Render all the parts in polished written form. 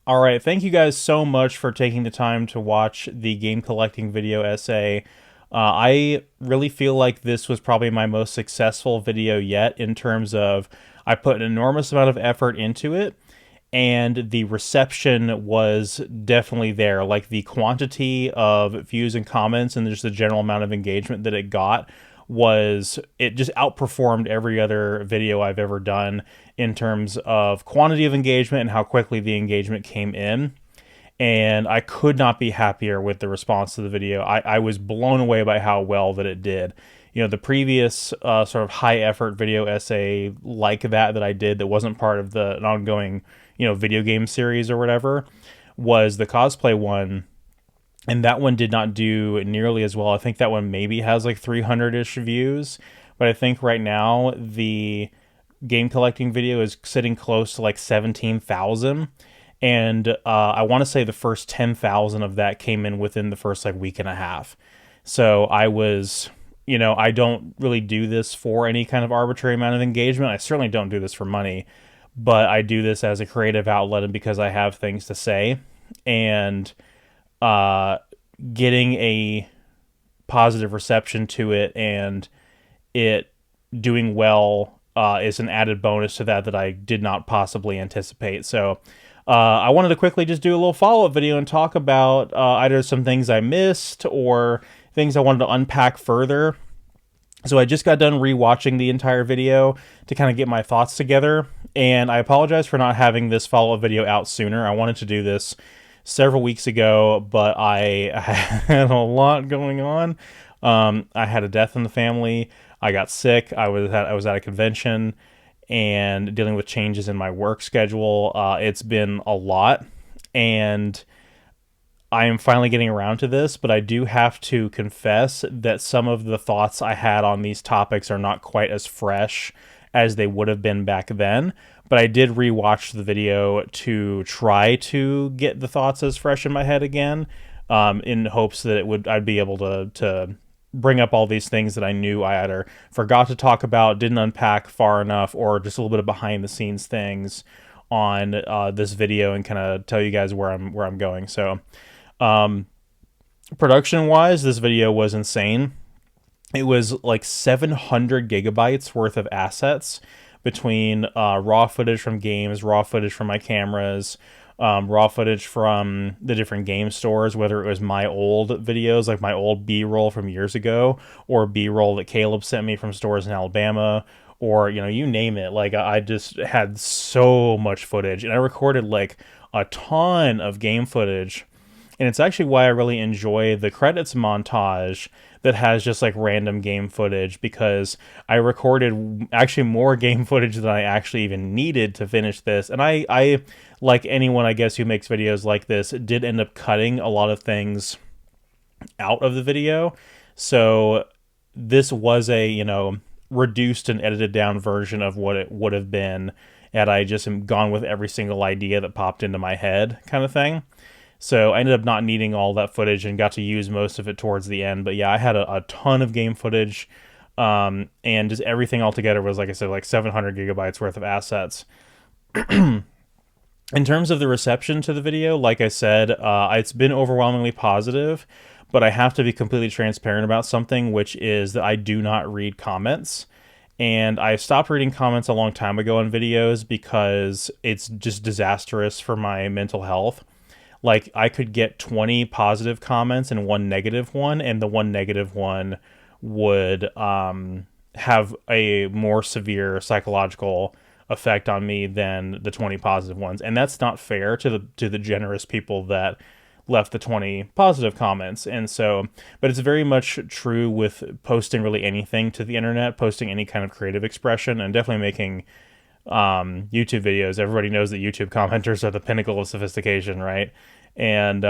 All right, thank you guys so much for taking the time to watch the game collecting video essay. I really feel like this was probably my most successful video yet in terms of I put an enormous amount of effort into it, and the reception was definitely there. Like the quantity of views and comments and just the general amount of engagement that it got it just outperformed every other video I've ever done in terms of quantity of engagement and how quickly the engagement came in. And I could not be happier with the response to the video. I was blown away by how well that it did. You know, the previous sort of high effort video essay like that I did that wasn't part of an ongoing, video game series or whatever was the cosplay one. And that one did not do nearly as well. I think that one maybe has like 300-ish views. But I think right now the game collecting video is sitting close to like 17,000. And I want to say the first 10,000 of that came in within the first like week and a half. So I was, I don't really do this for any kind of arbitrary amount of engagement. I certainly don't do this for money, but I do this as a creative outlet and because I have things to say. And uh, getting a positive reception to it and it doing well is an added bonus to that I did not possibly anticipate. So I wanted to quickly just do a little follow-up video and talk about either some things I missed or things I wanted to unpack further. So I just got done rewatching the entire video to kind of get my thoughts together, and I apologize for not having this follow-up video out sooner. I wanted to do this several weeks ago, but I had a lot going on. I had a death in the family. I got sick. I was at a convention and dealing with changes in my work schedule. It's been a lot, and I am finally getting around to this, but I do have to confess that some of the thoughts I had on these topics are not quite as fresh as they would have been back then. But I did rewatch the video to try to get the thoughts as fresh in my head again, in hopes that I'd be able to bring up all these things that I knew I either forgot to talk about, didn't unpack far enough, or just a little bit of behind the scenes things on this video, and kind of tell you guys where I'm going. So, production wise, this video was insane. It was like 700 gigabytes worth of assets between raw footage from games, raw footage from my cameras, raw footage from the different game stores, whether it was my old videos, like my old B-roll from years ago, or B-roll that Caleb sent me from stores in Alabama, or, you name it. Like, I just had so much footage, and I recorded like a ton of game footage. And it's actually why I really enjoy the credits montage that has just like random game footage, because I recorded actually more game footage than I actually even needed to finish this. And I like anyone, I guess, who makes videos like this, did end up cutting a lot of things out of the video. So this was a, reduced and edited down version of what it would have been had I just gone with every single idea that popped into my head, kind of thing. So I ended up not needing all that footage and got to use most of it towards the end. But yeah, I had a ton of game footage, and just everything all together was, like I said, like 700 gigabytes worth of assets. In terms of the reception to the video, like I said, it's been overwhelmingly positive, but I have to be completely transparent about something, which is that I do not read comments. And I stopped reading comments a long time ago on videos because it's just disastrous for my mental health. Like, I could get 20 positive comments and one negative one, and the one negative one would have a more severe psychological effect on me than the 20 positive ones. And that's not fair to the generous people that left the 20 positive comments. And so, but it's very much true with posting really anything to the internet, posting any kind of creative expression, and definitely making YouTube videos. Everybody knows that YouTube commenters are the pinnacle of sophistication, right? And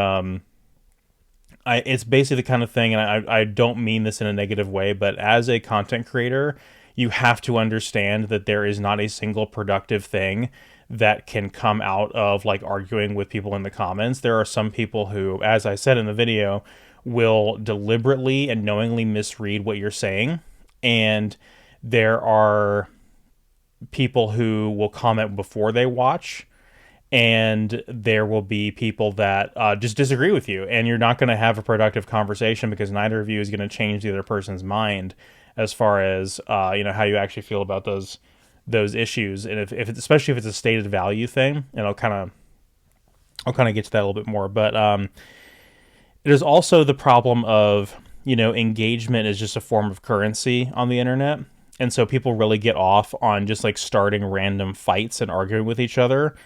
it's basically the kind of thing, and I don't mean this in a negative way, but as a content creator, you have to understand that there is not a single productive thing that can come out of like arguing with people in the comments. There are some people who, as I said in the video, will deliberately and knowingly misread what you're saying. And there are people who will comment before they watch, and there will be people that just disagree with you, and you're not going to have a productive conversation because neither of you is going to change the other person's mind as far as how you actually feel about those issues. And if it's, especially if it's a stated value thing, and I'll kind of get to that a little bit more, but it is also the problem of, engagement is just a form of currency on the internet. And so people really get off on just like starting random fights and arguing with each other.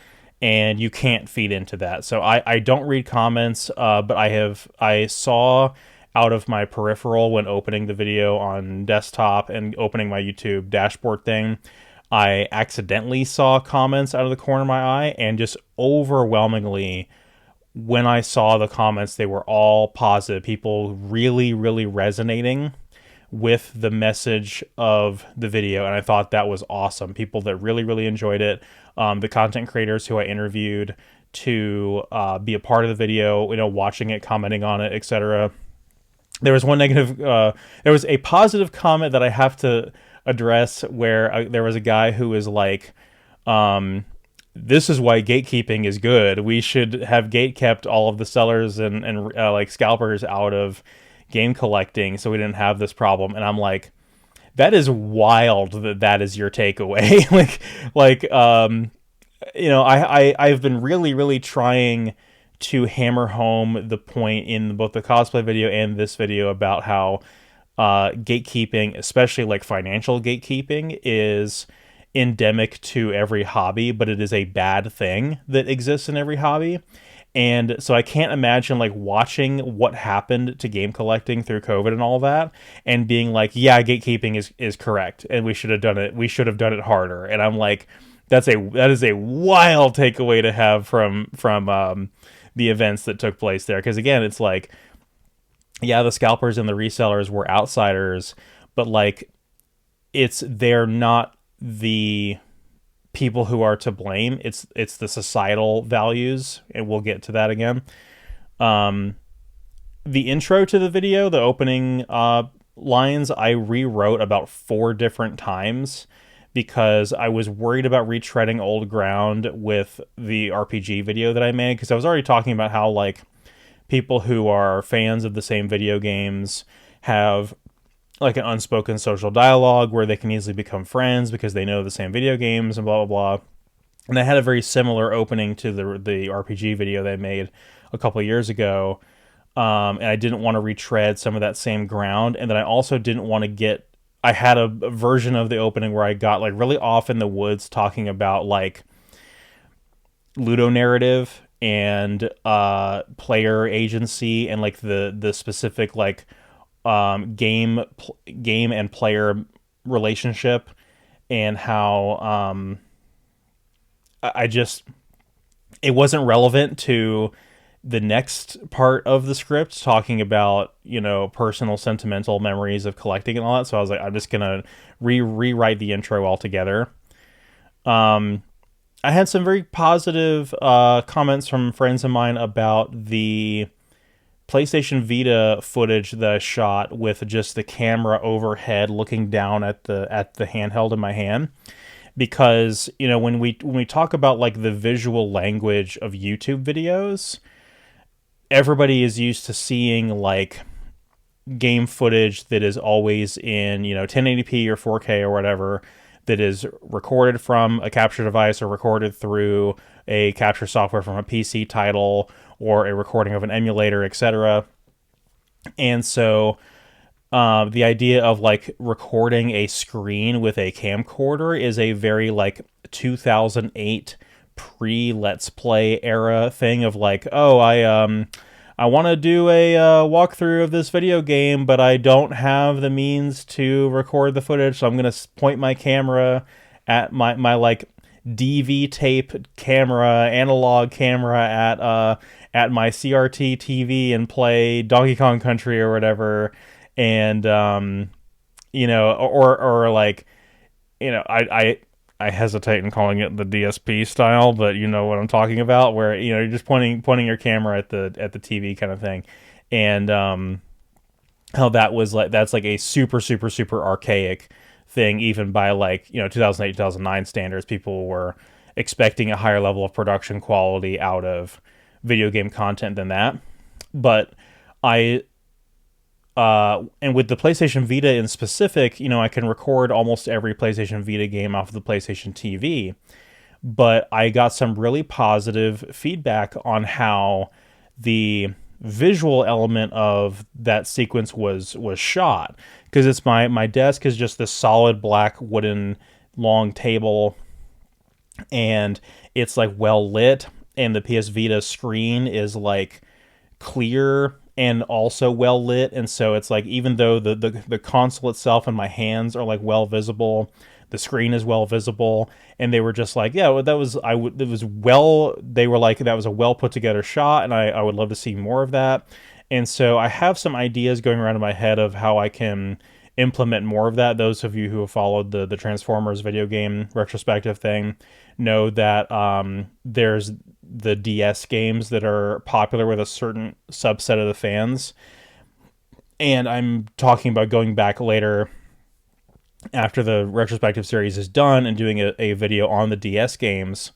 And you can't feed into that. So I don't read comments, but I saw out of my peripheral when opening the video on desktop and opening my YouTube dashboard thing, I accidentally saw comments out of the corner of my eye, and just overwhelmingly, when I saw the comments, they were all positive. People really, really resonating with the message of the video, and I thought that was awesome. People that really, really enjoyed it. The content creators who I interviewed to be a part of the video, watching it, commenting on it, etc. There was one negative. There was a positive comment that I have to address where there was a guy who was like, this is why gatekeeping is good. We should have gate kept all of the sellers and like scalpers out of game collecting so we didn't have this problem. And I'm like, that is wild that is your takeaway. I've been really, really trying to hammer home the point in both the cosplay video and this video about how gatekeeping, especially like financial gatekeeping, is endemic to every hobby, but it is a bad thing that exists in every hobby. And so I can't imagine like watching what happened to game collecting through COVID and all that and being like, yeah, gatekeeping is correct and we should have done it. We should have done it harder. And I'm like, that is a wild takeaway to have from the events that took place there. Because again, it's like, yeah, the scalpers and the resellers were outsiders, but like they're not the people who are to blame. It's the societal values, and we'll get to that again. The intro to the video, the opening lines, I rewrote about 4 different times because I was worried about retreading old ground with the RPG video that I made, because I was already talking about how like people who are fans of the same video games have like an unspoken social dialogue where they can easily become friends because they know the same video games and blah, blah, blah. And I had a very similar opening to the RPG video that I made a couple of years ago. And I didn't want to retread some of that same ground. And then I also didn't want to I had a version of the opening where I got like really off in the woods talking about like ludonarrative and player agency and like the specific like game and player relationship, and how it wasn't relevant to the next part of the script talking about personal sentimental memories of collecting and all that. So I was like, I'm just gonna rewrite the intro altogether. I had some very positive comments from friends of mine about the PlayStation Vita footage that I shot with just the camera overhead looking down at the handheld in my hand, because when we talk about like the visual language of YouTube videos, everybody is used to seeing like game footage that is always in 1080p or 4K or whatever, that is recorded from a capture device or recorded through a capture software from a PC title or a recording of an emulator, etc. And so the idea of like recording a screen with a camcorder is a very like 2008 pre-Let's Play era thing of like, oh, I want to do a walkthrough of this video game, but I don't have the means to record the footage, so I'm going to point my camera at my like DV tape camera, analog camera at my CRT TV and play Donkey Kong Country or whatever, and or like I hesitate in calling it the DSP style, but you know what I'm talking about, where you're just pointing your camera at the TV kind of thing, and how that's like a super super super archaic thing even by like 2008 2009 standards. People were expecting a higher level of production quality out of video game content than that. But I and with the PlayStation Vita in specific, I can record almost every PlayStation Vita game off of the PlayStation TV. But I got some really positive feedback on how the visual element of that sequence was shot, because it's my desk is just this solid black wooden long table, and it's like well lit, and the PS Vita screen is like clear and also well lit, and so it's like, even though the console itself and my hands are like well visible, the screen is well visible. And they were just like, yeah, well, that was it was well, they were like, that was a well put together shot, and I would love to see more of that. And so I have some ideas going around in my head of how I can implement more of that. Those of you who have followed the Transformers video game retrospective thing know that there's the DS games that are popular with a certain subset of the fans. And I'm talking about going back later after the retrospective series is done and doing a video on the DS games.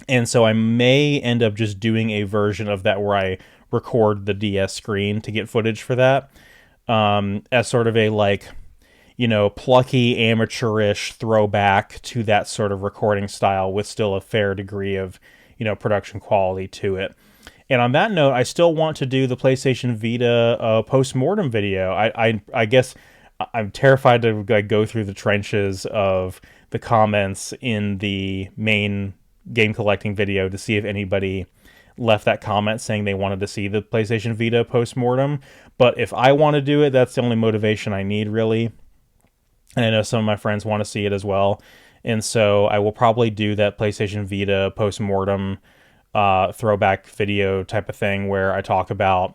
And so I may end up just doing a version of that where I record the DS screen to get footage for that, as sort of a, like, plucky, amateurish throwback to that sort of recording style with still a fair degree of, production quality to it. And on that note, I still want to do the PlayStation Vita post-mortem video. I guess I'm terrified to go through the trenches of the comments in the main game collecting video to see if anybody left that comment saying they wanted to see the PlayStation Vita post-mortem. But if I want to do it, that's the only motivation I need, really. And I know some of my friends want to see it as well. And so I will probably do that PlayStation Vita post-mortem throwback video type of thing, where I talk about,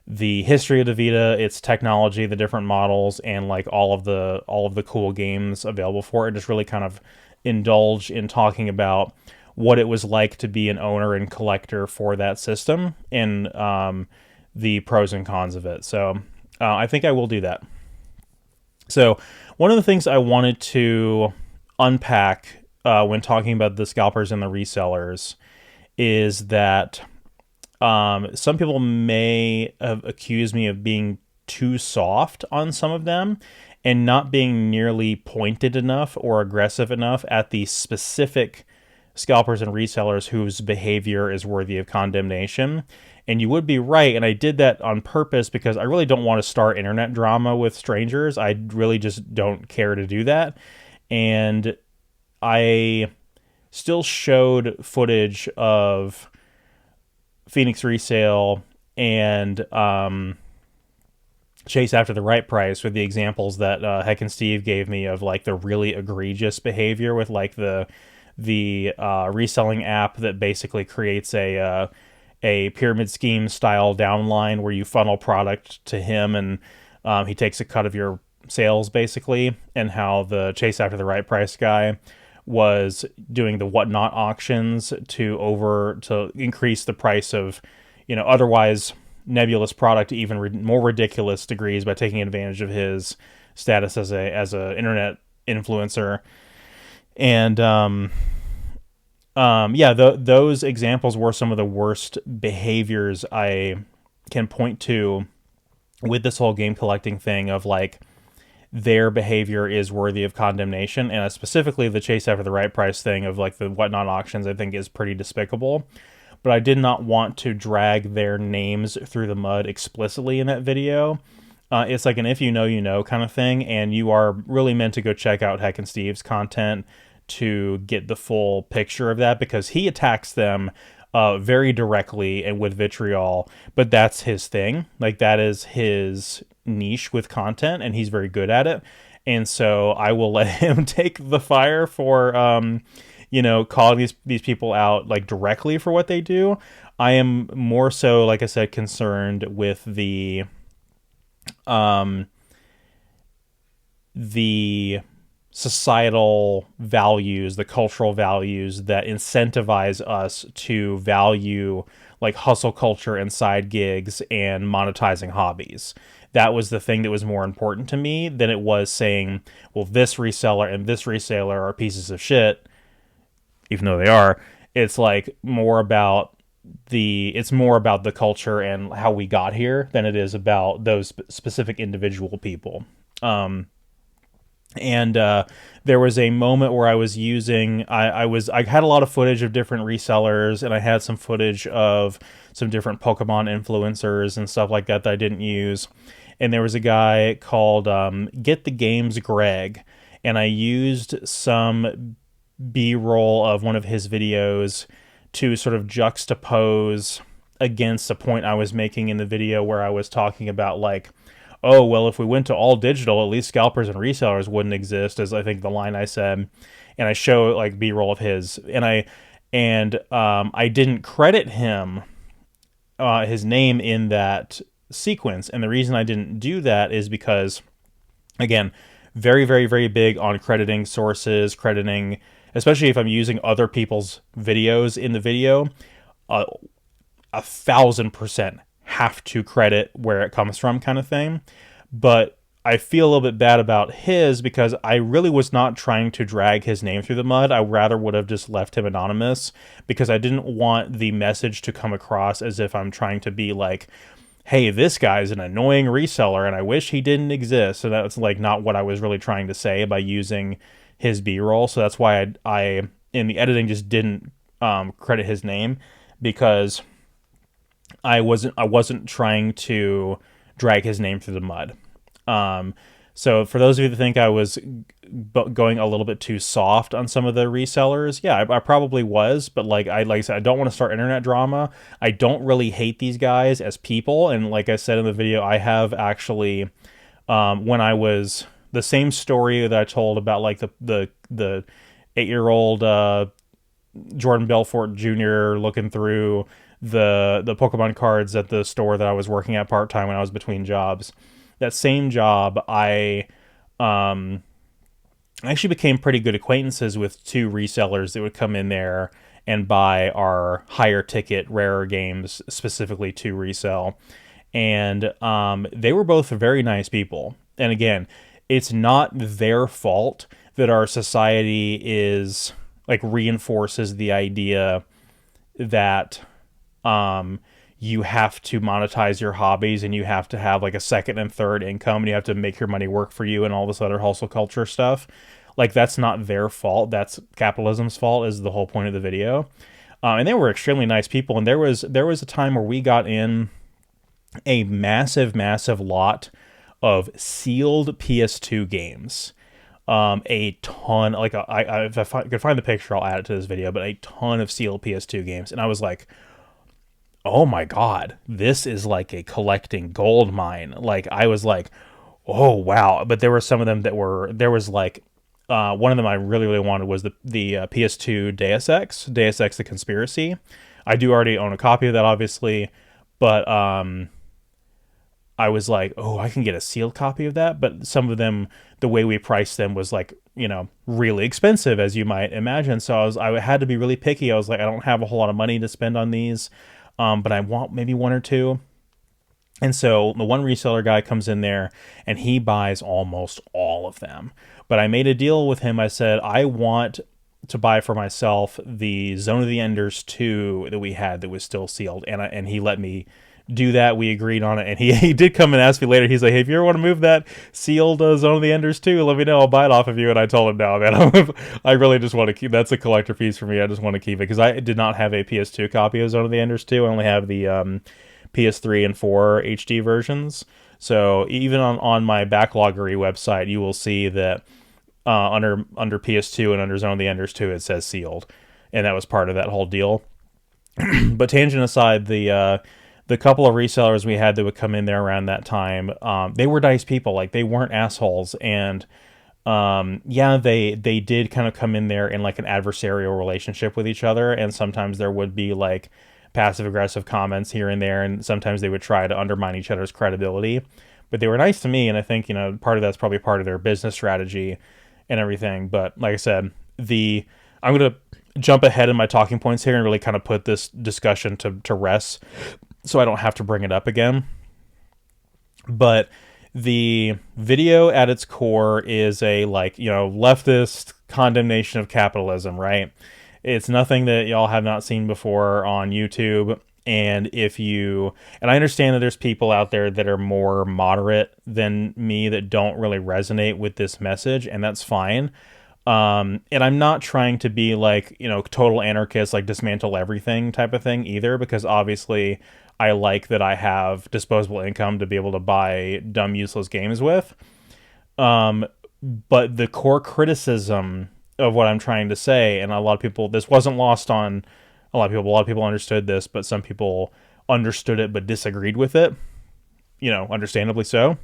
the history of the Vita, its technology, the different models, and like all of the cool games available for it. Just really kind of indulge in talking about what it was like to be an owner and collector for that system, and the pros and cons of it. So I think I will do that. So one of the things I wanted to unpack when talking about the scalpers and the resellers is that some people may have accused me of being too soft on some of them and not being nearly pointed enough or aggressive enough at the specific scalpers and resellers whose behavior is worthy of condemnation. And you would be right, and I did that on purpose because I really don't want to start internet drama with strangers. I really just don't care to do that. And I still showed footage of Phoenix Resale and Chase After the Right Price, with the examples that Heck and Steve gave me of like the really egregious behavior with like the reselling app that basically creates a pyramid scheme style downline where you funnel product to him, and he takes a cut of your sales basically, and how the Chase After the Right Price guy was doing the whatnot auctions to increase the price of, otherwise nebulous product to even more ridiculous degrees by taking advantage of his status as a internet influencer. And those examples were some of the worst behaviors I can point to with this whole game collecting thing, of like, their behavior is worthy of condemnation. And specifically the Chase After the Right Price thing of like the whatnot auctions, I think is pretty despicable. But I did not want to drag their names through the mud explicitly in that video. It's like an if you know kind of thing, and you are really meant to go check out Heck and Steve's content to get the full picture of that, because he attacks them very directly and with vitriol, but that's his thing. Like, that is his niche with content, and he's very good at it. And so I will let him take the fire for calling these people out like directly for what they do. I am more so, like I said, concerned with the societal values, the cultural values that incentivize us to value like hustle culture and side gigs and monetizing hobbies. That was the thing that was more important to me than it was saying, well, this reseller and this reseller are pieces of shit, even though they are. It's like more about the culture and how we got here than it is about those specific individual people. And there was a moment where I was using I had a lot of footage of different resellers, and I had some footage of some different Pokemon influencers and stuff like that I didn't use. And there was a guy called Get the Games Greg, and I used some B-roll of one of his videos to sort of juxtapose against a point I was making in the video where I was talking about like, oh, well, if we went to all digital, at least scalpers and resellers wouldn't exist, as I think the line I said. And I show like B-roll of his, and I didn't credit him his name in that sequence. And the reason I didn't do that is because, again, very, very, very big on crediting sources, crediting, especially if I'm using other people's videos in the video, 1,000% have to credit where it comes from, kind of thing. But I feel a little bit bad about his because I really was not trying to drag his name through the mud. I rather would have just left him anonymous because I didn't want the message to come across as if I'm trying to be like, hey, this guy's an annoying reseller and I wish he didn't exist. So that's like not what I was really trying to say by using his B-roll. So that's why I in the editing just didn't credit his name, because I wasn't trying to drag his name through the mud. So for those of you that think I was going a little bit too soft on some of the resellers, yeah, I probably was. But like I said, I don't want to start internet drama. I don't really hate these guys as people. And like I said in the video, I have actually, when I was the same story that I told about like the 8-year-old Jordan Belfort Jr. looking through the Pokemon cards at the store that I was working at part-time when I was between jobs. That same job, I actually became pretty good acquaintances with 2 resellers that would come in there and buy our higher ticket, rarer games, specifically to resell. And they were both very nice people. And again, it's not their fault that our society is like reinforces the idea that you have to monetize your hobbies and you have to have like a second and third income and you have to make your money work for you and all this other hustle culture stuff. Like, that's not their fault. That's capitalism's fault, is the whole point of the video. And they were extremely nice people. And there was a time where we got in a massive, massive lot of sealed PS2 games. A ton, like if I could find the picture, I'll add it to this video, but a ton of sealed PS2 games. And I was like, oh my God, this is like a collecting gold mine. Like, I was like, oh wow. But there were some of them there was like, one of them I really, really wanted was the PS2 Deus Ex The Conspiracy. I do already own a copy of that, obviously, but I was like, oh, I can get a sealed copy of that. But some of them, the way we priced them was like, really expensive, as you might imagine. So I had to be really picky. I was like, I don't have a whole lot of money to spend on these, but I want maybe 1 or 2. And so the one reseller guy comes in there and he buys almost all of them. But I made a deal with him. I said, I want to buy for myself the Zone of the Enders 2 that we had that was still sealed. And he let me do that. We agreed on it. And he did come and ask me later. He's like, hey, if you ever want to move that sealed Zone of the Enders 2, let me know. I'll buy it off of you. And I told him, no, man, I really just want to keep, that's a collector piece for me. I just want to keep it because I did not have a PS2 copy of Zone of the Enders 2. I only have the PS3 and 4 HD versions. So even on my Backloggery website, you will see that under PS2 and under Zone of the Enders 2, it says sealed. And that was part of that whole deal. But tangent aside, the couple of resellers we had that would come in there around that time, they were nice people. Like, they weren't assholes. And they did kind of come in there in like an adversarial relationship with each other. And sometimes there would be like passive aggressive comments here and there. And sometimes they would try to undermine each other's credibility. But they were nice to me. And I think, part of that's probably part of their business strategy and everything. But like I said, I'm gonna jump ahead in my talking points here and really kind of put this discussion to rest, so I don't have to bring it up again. But the video at its core is a, like, leftist condemnation of capitalism, right? It's nothing that y'all have not seen before on YouTube. And I understand that there's people out there that are more moderate than me that don't really resonate with this message, and that's fine. And I'm not trying to be like, total anarchist, like dismantle everything type of thing either, because obviously I like that I have disposable income to be able to buy dumb, useless games with. But the core criticism of what I'm trying to say, and a lot of people, this wasn't lost on a lot of people understood this, but some people understood it but disagreed with it, understandably so,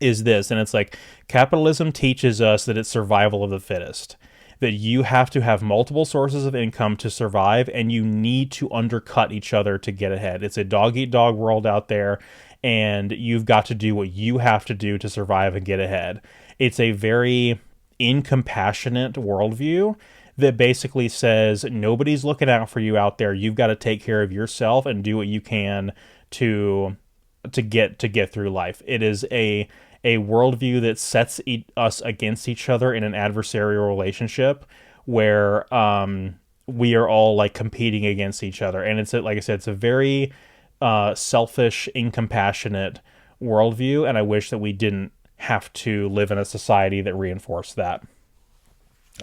is this. And it's like, capitalism teaches us that it's survival of the fittest, that you have to have multiple sources of income to survive, and you need to undercut each other to get ahead. It's a dog eat dog world out there, and you've got to do what you have to do to survive and get ahead. It's a very incompassionate worldview that basically says nobody's looking out for you out there. You've got to take care of yourself and do what you can to get through life. It is a worldview that sets us against each other in an adversarial relationship where we are all like competing against each other. And it's, like I said, it's a very selfish, incompassionate worldview. And I wish that we didn't have to live in a society that reinforced that.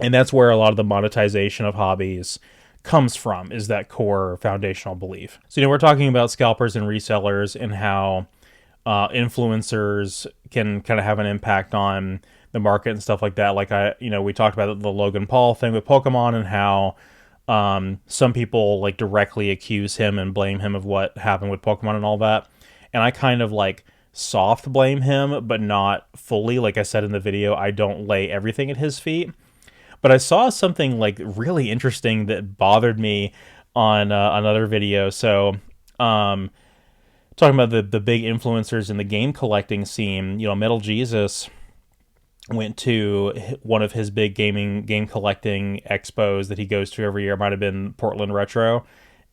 And that's where a lot of the monetization of hobbies comes from, is that core foundational belief. So, we're talking about scalpers and resellers and how influencers can kind of have an impact on the market and stuff like that. Like we talked about the Logan Paul thing with Pokemon, and how some people like directly accuse him and blame him of what happened with Pokemon and all that. And I kind of like soft blame him, but not fully. Like I said in the video, I don't lay everything at his feet. But I saw something like really interesting that bothered me on another video. So, talking about the big influencers in the game collecting scene, Metal Jesus went to one of his big game collecting expos that he goes to every year. It might have been Portland Retro,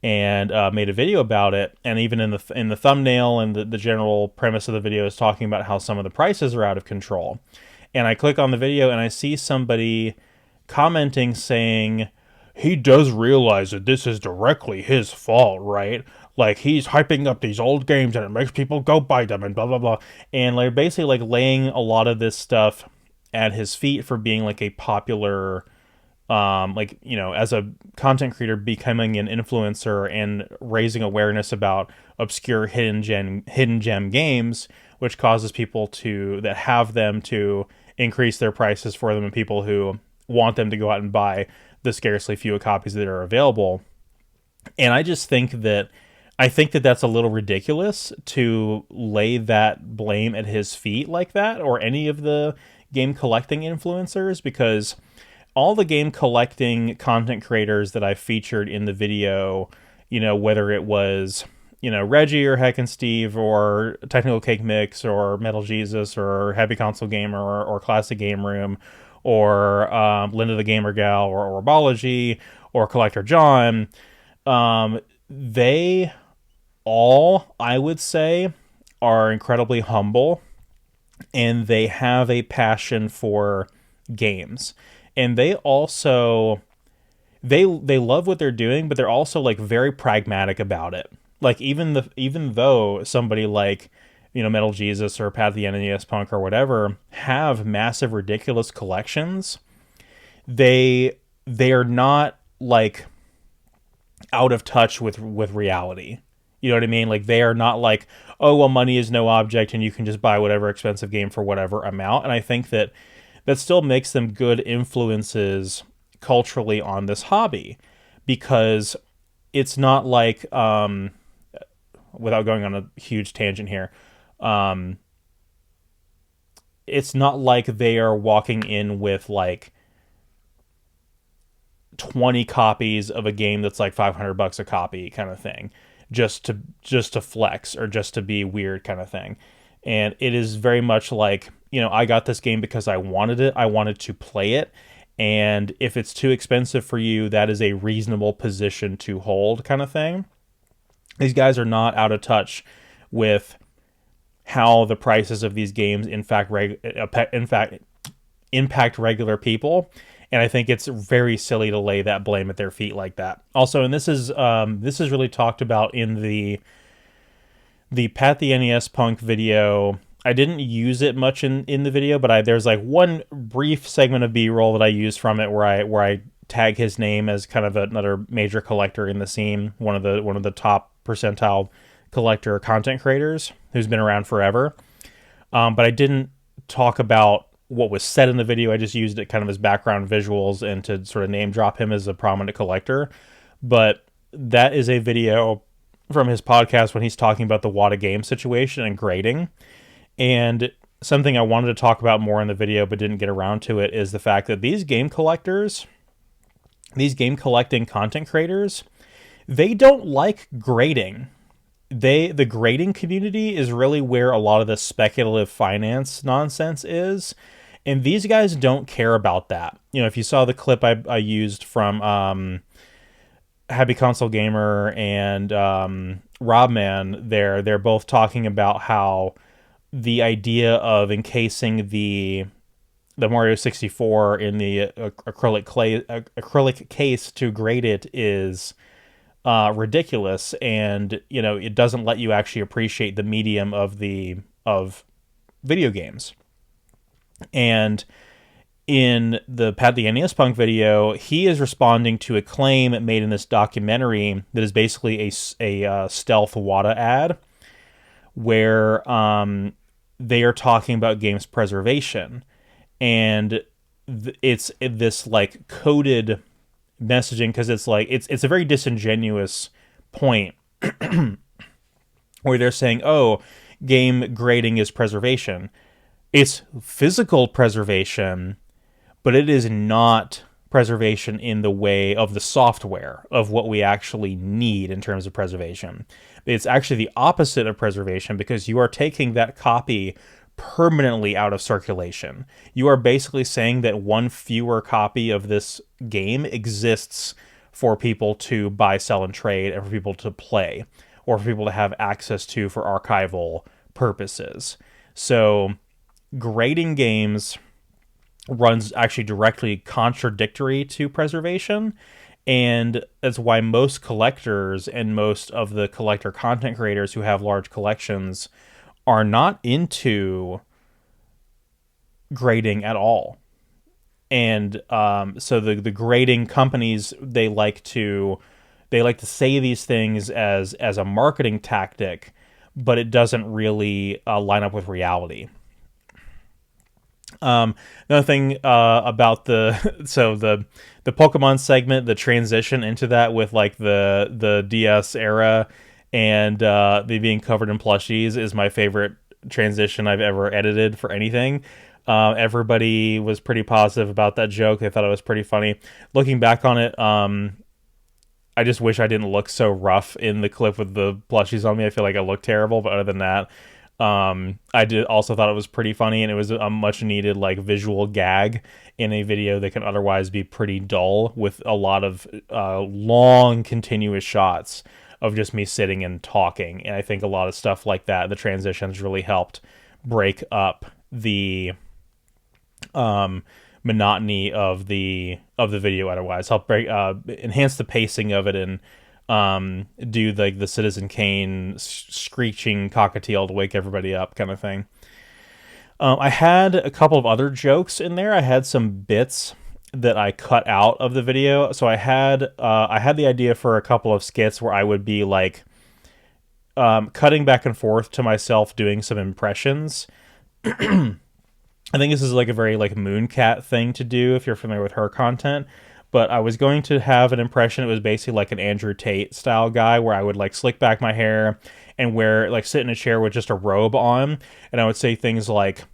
and made a video about it. And even in the thumbnail and the general premise of the video is talking about how some of the prices are out of control. And I click on the video and I see somebody commenting saying, he does realize that this is directly his fault, right? Like, he's hyping up these old games and it makes people go buy them and blah, blah, blah. And like basically like laying a lot of this stuff at his feet for being like a popular, as a content creator, becoming an influencer and raising awareness about obscure hidden gem games, which causes people that have them to increase their prices for them, and people who want them to go out and buy the scarcely few copies that are available. And I just think that that's a little ridiculous to lay that blame at his feet like that, or any of the game collecting influencers, because all the game collecting content creators that I featured in the video, whether it was, Reggie or Heck and Steve or Technical Cake Mix or Metal Jesus or Happy Console Gamer or Classic Game Room, or Linda the Gamer Gal, or Orbology, or Collector John, they all, I would say, are incredibly humble, and they have a passion for games. And they also, they love what they're doing, but they're also like very pragmatic about it. Like even though somebody like, Metal Jesus or Pat the NES Punk or whatever have massive, ridiculous collections, they are not like out of touch with reality. You know what I mean? Like, they are not like, oh, well, money is no object and you can just buy whatever expensive game for whatever amount. And I think that still makes them good influences culturally on this hobby, because it's not like, without going on a huge tangent here, it's not like they are walking in with like 20 copies of a game that's like $500 a copy kind of thing, just to flex or just to be weird kind of thing. And it is very much like, I got this game because I wanted it. I wanted to play it. And if it's too expensive for you, that is a reasonable position to hold, kind of thing. These guys are not out of touch with how the prices of these games in fact impact regular people, and I think it's very silly to lay that blame at their feet like that. Also, and this is really talked about in the Pat the NES Punk video. I didn't use it much in the video, but there's like one brief segment of B-roll that I used from it where I tag his name as kind of another major collector in the scene, one of the top percentile collector content creators who's been around forever. But I didn't talk about what was said in the video. I just used it kind of as background visuals and to sort of name drop him as a prominent collector. But that is a video from his podcast when he's talking about the Wada game situation and grading. And something I wanted to talk about more in the video but didn't get around to it is the fact that these game collecting content creators, they don't like grading. The grading community is really where a lot of the speculative finance nonsense is. And these guys don't care about that. If you saw the clip I used from Happy Console Gamer and Robman, they're both talking about how the idea of encasing the Mario 64 in the acrylic case to grade it is ridiculous, and it doesn't let you actually appreciate the medium of video games. And in the Pat the NES Punk video, he is responding to a claim made in this documentary that is basically a stealth Wada ad, where they are talking about games preservation, and it's this like coded messaging, because it's like it's a very disingenuous point where they're saying, oh, game grading is preservation. It's physical preservation, but it is not preservation in the way of the software of what we actually need in terms of preservation. It's actually the opposite of preservation, because you are taking that copy permanently out of circulation. You are basically saying that one fewer copy of this game exists for people to buy, sell, and trade, and for people to play, or for people to have access to for archival purposes. So grading games runs actually directly contradictory to preservation, and that's why most collectors and most of the collector content creators who have large collections are not into grading at all. And so the grading companies, they like to say these things as a marketing tactic, but it doesn't really line up with reality. Another thing about the Pokemon segment, the transition into that with like the DS era and me being covered in plushies is my favorite transition I've ever edited for anything. Everybody was pretty positive about that joke. They thought it was pretty funny. Looking back on it, I just wish I didn't look so rough in the clip with the plushies on me. I feel like I look terrible, but other than that, I did also thought it was pretty funny, and it was a much needed like visual gag in a video that can otherwise be pretty dull, with a lot of long continuous shots of just me sitting and talking. And I think a lot of stuff like that, the transitions really helped break up the monotony of the video. Otherwise, help enhance the pacing of it, and do like the Citizen Kane screeching cockatiel to wake everybody up kind of thing. I had a couple of other jokes in there. I had some bits that I cut out of the video. So I had the idea for a couple of skits where I would be like cutting back and forth to myself doing some impressions. I think this is like a very like Mooncat thing to do if you're familiar with her content. But I was going to have an impression. It was basically like an Andrew Tate style guy, where I would like slick back my hair and sit in a chair with just a robe on. And I would say things like,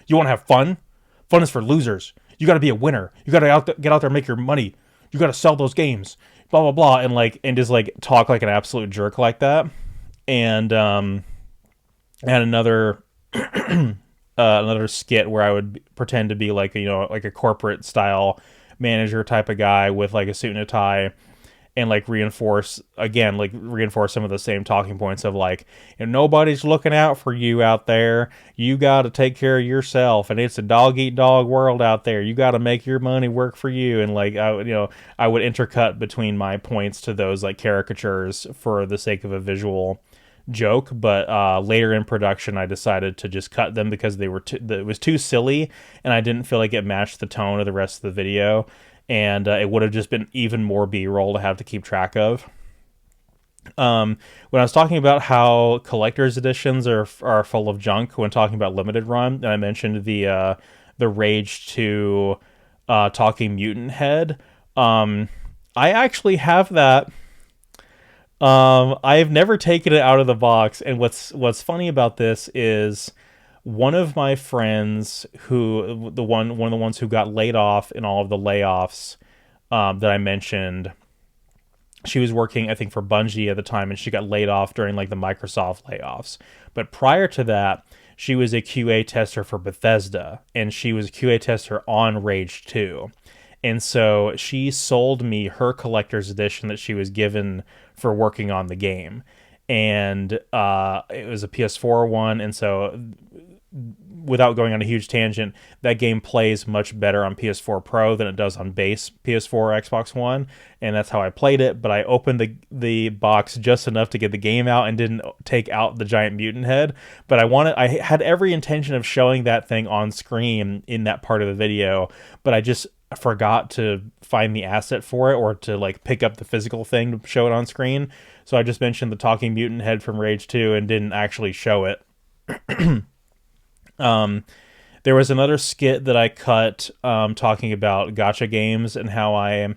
you want to have fun? Fun is for losers. You got to be a winner. You got to get out there and make your money. You got to sell those games. Blah, blah, blah. And just like talk like an absolute jerk like that. And, and another another skit where I would pretend to be like, like a corporate style manager type of guy with like a suit and a tie, and like reinforce some of the same talking points of like, nobody's looking out for you out there. You got to take care of yourself, and it's a dog eat dog world out there. You got to make your money work for you. And like I would intercut between my points to those like caricatures for the sake of a visual joke. But later in production, I decided to just cut them because it was too silly, and I didn't feel like it matched the tone of the rest of the video, and it would have just been even more B-roll to have to keep track of. When I was talking about how collector's editions are full of junk when talking about limited run, and I mentioned the Rage 2 Talking Mutant head, I actually have that. I've never taken it out of the box, and what's funny about this is one of my friends one of the ones who got laid off in all of the layoffs that I mentioned. She was working, I think, for Bungie at the time, and she got laid off during like the Microsoft layoffs. But prior to that, she was a QA tester for Bethesda, and she was a QA tester on Rage 2. And so she sold me her collector's edition that she was given for working on the game. And it was a PS4 one, and so without going on a huge tangent, that game plays much better on PS4 Pro than it does on base PS4 Xbox One, and that's how I played it. But I opened the box just enough to get the game out and didn't take out the giant mutant head. But I had every intention of showing that thing on screen in that part of the video, but I just forgot to find the asset for it, or to like pick up the physical thing to show it on screen. So I just mentioned the talking mutant head from Rage 2 and didn't actually show it. There was another skit that I cut talking about gacha games and how I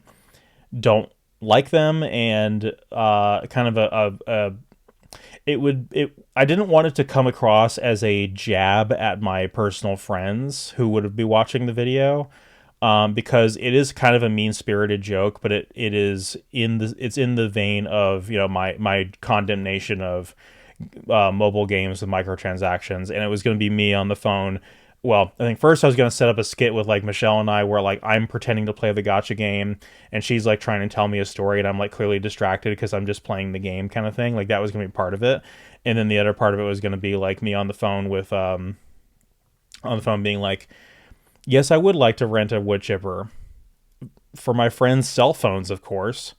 don't like them, and kind of I didn't want it to come across as a jab at my personal friends who would be watching the video, because it is kind of a mean-spirited joke, but it's in the vein of my condemnation of mobile games with microtransactions. And it was going to be me on the phone. Well, I think first I was going to set up a skit with like Michelle and I, where like I'm pretending to play the gacha game and she's like trying to tell me a story, and I'm like clearly distracted because I'm just playing the game, kind of thing. Like that was going to be part of it. And then the other part of it was going to be like me on the phone being like, yes, I would like to rent a wood chipper for my friends' cell phones, of course.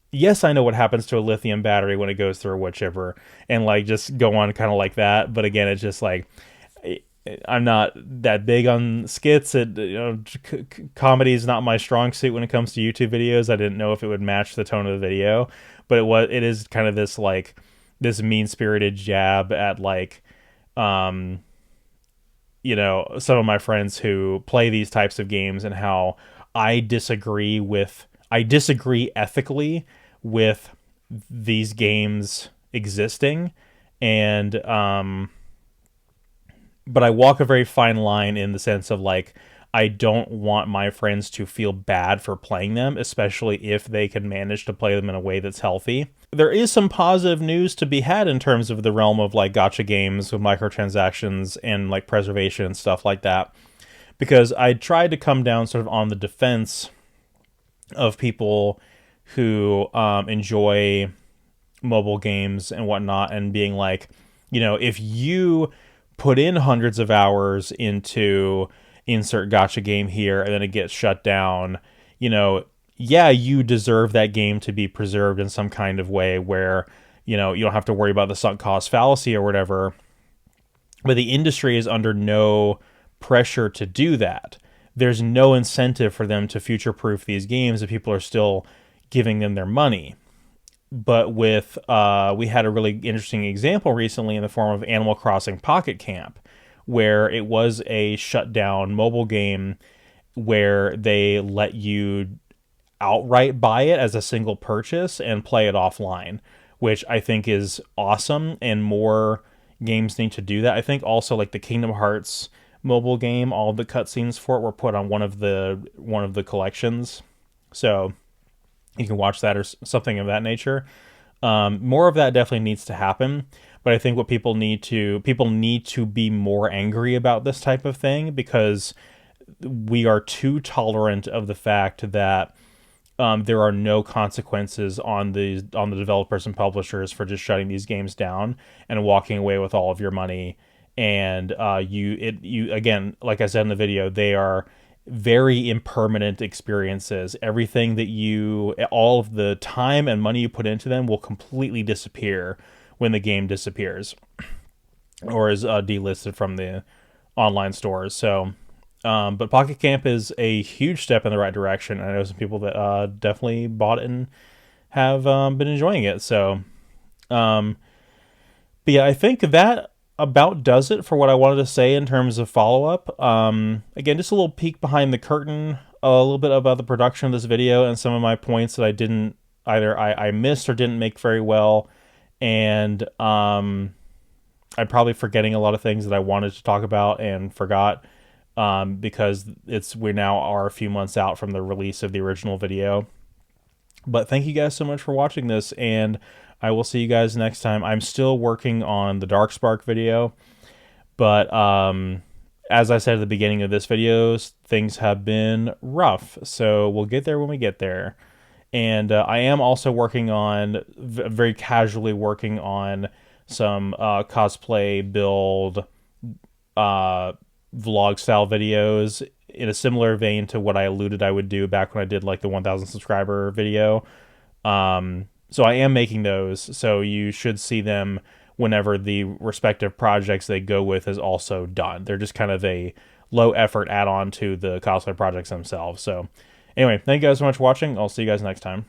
Yes, I know what happens to a lithium battery when it goes through a wood chipper, and like just go on kind of like that. But again, it's just like, I'm not that big on skits. Comedy is not my strong suit when it comes to YouTube videos. I didn't know if it would match the tone of the video, but it is kind of this like this mean-spirited jab at like some of my friends who play these types of games, and how I disagree ethically with these games existing. And but I walk a very fine line in the sense of like, I don't want my friends to feel bad for playing them, especially if they can manage to play them in a way that's healthy. There is some positive news to be had in terms of the realm of like gacha games with microtransactions and like preservation and stuff like that, because I tried to come down sort of on the defense of people who enjoy mobile games and whatnot, and being like, if you put in hundreds of hours into insert gacha game here and then it gets shut down, you deserve that game to be preserved in some kind of way where, you don't have to worry about the sunk cost fallacy or whatever. But the industry is under no pressure to do that. There's no incentive for them to future-proof these games if people are still giving them their money. But with we had a really interesting example recently in the form of Animal Crossing Pocket Camp, where it was a shut down mobile game where they let you outright buy it as a single purchase and play it offline, which I think is awesome, and more games need to do that. I think also like the Kingdom Hearts mobile game, all of the cutscenes for it were put on one of the collections, so you can watch that or something of that nature. More of that definitely needs to happen, But I think what people need to be more angry about this type of thing, because we are too tolerant of the fact that there are no consequences on the developers and publishers for just shutting these games down and walking away with all of your money. And you again, like I said in the video, they are very impermanent experiences. Everything that all of the time and money you put into them will completely disappear when the game disappears or is delisted from the online stores. So but Pocket Camp is a huge step in the right direction. I know some people that definitely bought it and have been enjoying it. So, but yeah, I think that about does it for what I wanted to say in terms of follow up. Again, just a little peek behind the curtain, a little bit about the production of this video and some of my points that I didn't either I missed or didn't make very well, and I'm probably forgetting a lot of things that I wanted to talk about and forgot. Because we now are a few months out from the release of the original video. But thank you guys so much for watching this, and I will see you guys next time. I'm still working on the Darkspark video, but as I said at the beginning of this video, things have been rough, so we'll get there when we get there. And I am also working on, very casually working on some cosplay build vlog style videos in a similar vein to what I alluded I would do back when I did like the 1,000 subscriber video. So I am making those, so you should see them whenever the respective projects they go with is also done. They're just kind of a low effort add-on to the cosplay projects themselves. So anyway, thank you guys so much for watching. I'll see you guys next time.